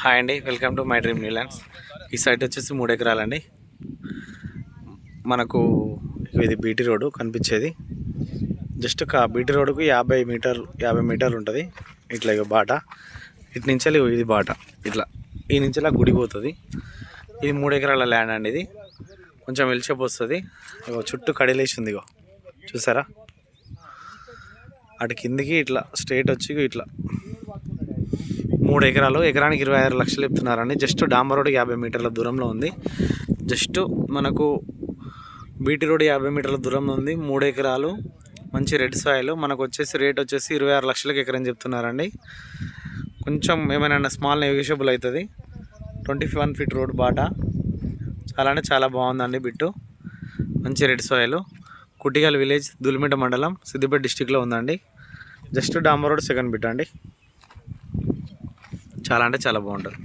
Hi అండి, welcome to my dream new lands. ఈ site వచ్చేసి 3 ఎకరాలండి. మనకు ఇది బీటీ రోడ్డు కనిపించేది. జస్ట్ బీటీ రోడ్డుకు 50 మీటర్లు ఉంటుంది. ఇట్లా ఇక బాట ఇటు నుంచి ఇది బాట ఇట్లా ఈ నుంచి గుడి పోతుంది. ఇది 3 ఎకరాల ల్యాండ్ అండి. ఇది కొంచెం వెలిసేపు వస్తుంది. ఇగో చుట్టూ కడిలేసి ఉంది. ఇగో చూసారా, అటు కిందికి ఇట్లా స్ట్రైట్ వచ్చి ఇట్లా 3 ఎకరాలు, ఎకరానికి 26 లక్షలు చెప్తున్నారండి. జస్ట్ డాంబర్ రోడ్కి 50 మీటర్ల దూరంలో ఉంది. జస్ట్ మనకు బీటీ రోడ్ 50 మీటర్ల దూరంలో ఉంది. 3 ఎకరాలు, మంచి రెడ్ సాయిల్. మనకు వచ్చేసి రేట్ వచ్చేసి 26 లక్షలకి ఎకరం చెప్తున్నారండి. కొంచెం ఏమైనా స్మాల్ నెగోషియబుల్ అవుతుంది. 21 ఫీట్ రోడ్ బాట, చాలా అంటే చాలా బాగుందండి. బిట్టు మంచి రెడ్ సాయిల్. కుటిగల్ విలేజ్, దులిమిట మండలం, సిద్దిపేట డిస్టిక్లో ఉందండి. జస్ట్ డాంబర్ రోడ్ సెకండ్ బిట్ అండి. చాలా అంటే చాలా బాగుంటుంది.